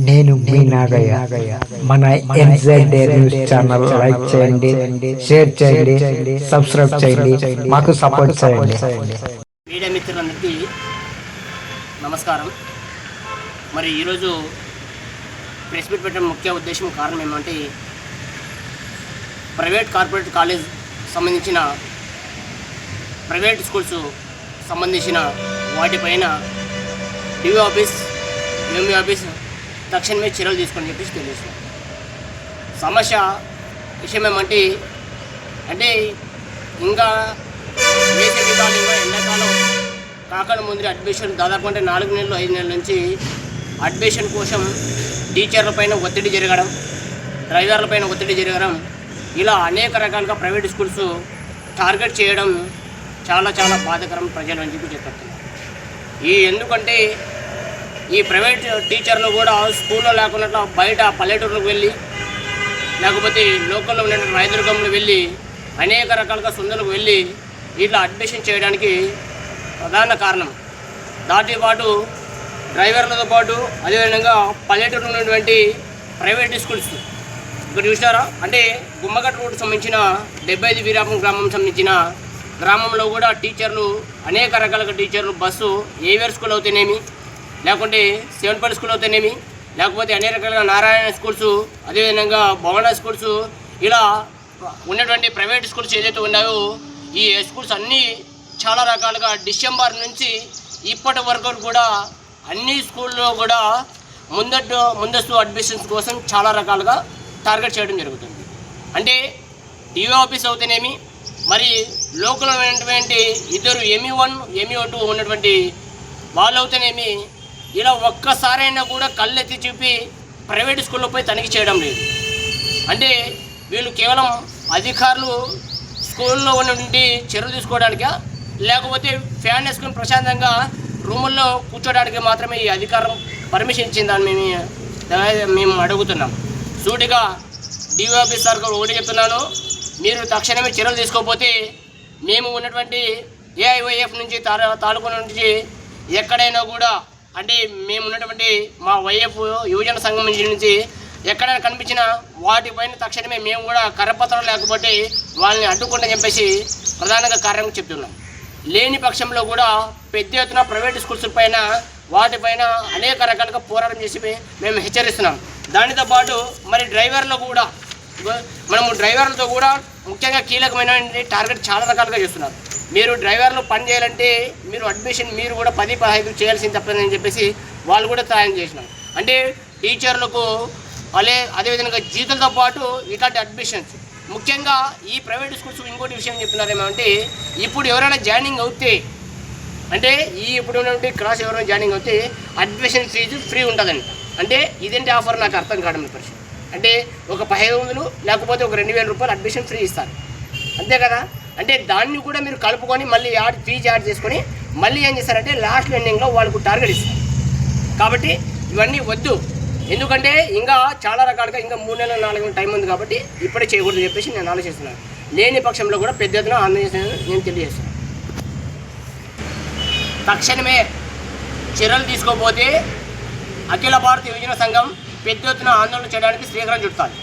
నేను మీ నాగయ్య. మన NZ news channel like చేయండి, షేర్ చేయండి, సబ్స్క్రైబ్ చేయండి, మాకు సపోర్ట్ చేయండి. మీడియా మిత్రులందరికీ నమస్కారం. మరి ఈరోజు ప్రెస్ మీట్ పెట్టడం ముఖ్య ఉద్దేశం కారణం ఏమంటే, ప్రైవేట్ కార్పొరేట్ కాలేజ్ సంబంధించిన ప్రైవేట్ స్కూల్స్ సంబంధించిన వాటిపైన డిఓ ఆఫీస్, ఎంఈ ఆఫీస్ తక్షణమే చర్యలు తీసుకొని చెప్పేసి తెలియజేస్తున్నాం. సమస్య విషయం ఏమంటే ఇంకా వేసవి కాలం, ఇంకా ఎండాకాలం కాకుండా ముందు అడ్మిషన్ దాదాపు 4 నెలలు 5 నెలల నుంచి అడ్మిషన్ కోసం టీచర్ల పైన ఒత్తిడి జరగడం, డ్రైవర్ల పైన ఒత్తిడి జరగడం, ఇలా అనేక రకాలుగా ప్రైవేట్ స్కూల్స్ టార్గెట్ చేయడం చాలా చాలా బాధాకరం ప్రజలు అని చెప్పి చెప్తున్నారు. ఎందుకంటే ఈ ప్రైవేట్ టీచర్లు కూడా స్కూల్లో లేకున్నట్లు బయట పల్లెటూరులకు వెళ్ళి, లేకపోతే లోకల్లో ఉన్న రాయదుర్గంలో వెళ్ళి, అనేక రకాలుగా సుందరకు వెళ్ళి ఇట్లా అడ్మిషన్ చేయడానికి ప్రధాన కారణం. దాంతోపాటు డ్రైవర్లతో పాటు అదేవిధంగా పల్లెటూరులో ఉన్నటువంటి ప్రైవేట్ స్కూల్స్ ఇక్కడ చూసారా, గుమ్మగట్ట రోడ్డు సంబంధించిన 75 వీరాపురం గ్రామం సంబంధించిన గ్రామంలో కూడా టీచర్లు అనేక రకాలుగా టీచర్లు బస్సు ఏవిఆర్ స్కూల్ అవుతేనేమి, లేకుంటే సెవెన్పల్లి స్కూల్ అవుతేనేమి, లేకపోతే అనేక రకాలుగా నారాయణ స్కూల్స్, అదేవిధంగా భవన స్కూల్స్, ఇలా ఉన్నటువంటి ప్రైవేట్ స్కూల్స్ ఏదైతే ఉన్నాయో ఈ స్కూల్స్ అన్నీ చాలా రకాలుగా డిసెంబర్ నుంచి ఇప్పటి వరకు కూడా అన్ని స్కూల్లో కూడా ముందస్తు అడ్మిషన్స్ కోసం చాలా రకాలుగా టార్గెట్ చేయడం జరుగుతుంది. డిఓ ఆఫీస్ అవుతేనేమి, మరి లోకల్ ఉన్నటువంటి ఇద్దరు ME1 ME2 ఉన్నటువంటి వాళ్ళు అవుతేనేమి, ఇలా ఒక్కసారైనా కూడా కళ్ళెత్తి చూపి ప్రైవేట్ స్కూల్లో పోయి తనిఖీ చేయడం లేదు. వీళ్ళు కేవలం అధికారులు స్కూల్లో ఉన్నటువంటి చర్యలు తీసుకోవడానికా, లేకపోతే ఫ్యాన్ వేసుకుని ప్రశాంతంగా రూముల్లో కూర్చోడానికి మాత్రమే ఈ అధికారం పర్మిషన్ ఇచ్చిందని మేము అడుగుతున్నాం. సూటిగా డిఓ ఆఫీస్ సార్ ఒకటి చెప్తున్నాను, మీరు తక్షణమే చర్యలు తీసుకోకపోతే మేము ఉన్నటువంటి AIYF నుంచి తాలూకా నుంచి ఎక్కడైనా కూడా మేము ఉన్నటువంటి మా YF యువజన సంఘం నుంచి ఎక్కడైనా కనిపించినా వాటిపైన తక్షణమే మేము కూడా కరపత్రం లేకపోతే వాళ్ళని అడ్డుకుంటా చెప్పేసి ప్రధానంగా కారణంగా చెప్తున్నాం. లేని పక్షంలో కూడా పెద్ద ఎత్తున ప్రైవేట్ స్కూల్స్ పైన వాటిపైన అనేక రకాలుగా పోరాటం చేసి మేము హెచ్చరిస్తున్నాం. దానితో పాటు మరి డ్రైవర్లతో కూడా ముఖ్యంగా కీలకమైన టార్గెట్ చాలా రకాలుగా చేస్తున్నారు. మీరు డ్రైవర్లు పని చేయాలంటే మీరు అడ్మిషన్ మీరు కూడా 10-15 చేయాల్సింది తప్పదని చెప్పేసి వాళ్ళు కూడా తయారు చేసినాం. టీచర్లకు అదేవిధంగా జీతాలతో పాటు ఇట్లాంటి అడ్మిషన్స్, ముఖ్యంగా ఈ ప్రైవేట్ స్కూల్స్ ఇంకోటి విషయం చెప్తున్నారేమంటే, ఇప్పుడు ఎవరైనా జాయినింగ్ అవుతే ఇప్పుడు ఉన్నటువంటి క్లాస్ ఎవరైనా జాయినింగ్ అవుతే అడ్మిషన్ ఫీజు ఫ్రీ ఉంటుందండి. ఇదేంటి ఆఫర్ నాకు అర్థం కావడం పరిస్థితి. ఒక 1500 లేకపోతే ఒక 2000 రూపాయలు అడ్మిషన్ ఫ్రీ ఇస్తారు, అంతే కదా. దాన్ని కూడా మీరు కలుపుకొని మళ్ళీ ఫీజు యాడ్ చేసుకొని మళ్ళీ ఏం చేస్తారంటే లాస్ట్ ఎండింగ్లో వాళ్ళకు టార్గెట్ ఇస్తారు. కాబట్టి ఇవన్నీ వద్దు, ఎందుకంటే ఇంకా చాలా రకాలుగా ఇంకా 3 నెలలు 4 నెలలు టైం ఉంది కాబట్టి ఇప్పుడే చేయకూడదు చెప్పేసి నేను ఆలోచిస్తున్నాను. లేని పక్షంలో కూడా పెద్ద ఎత్తున ఆందోళన నేను తెలియజేస్తున్నాను. తక్షణమే చర్యలు తీసుకోకపోతే అఖిల భారత యువజన సంఘం పెద్ద ఎత్తున ఆందోళన చేయడానికి శ్రీకారం చుట్టాలి.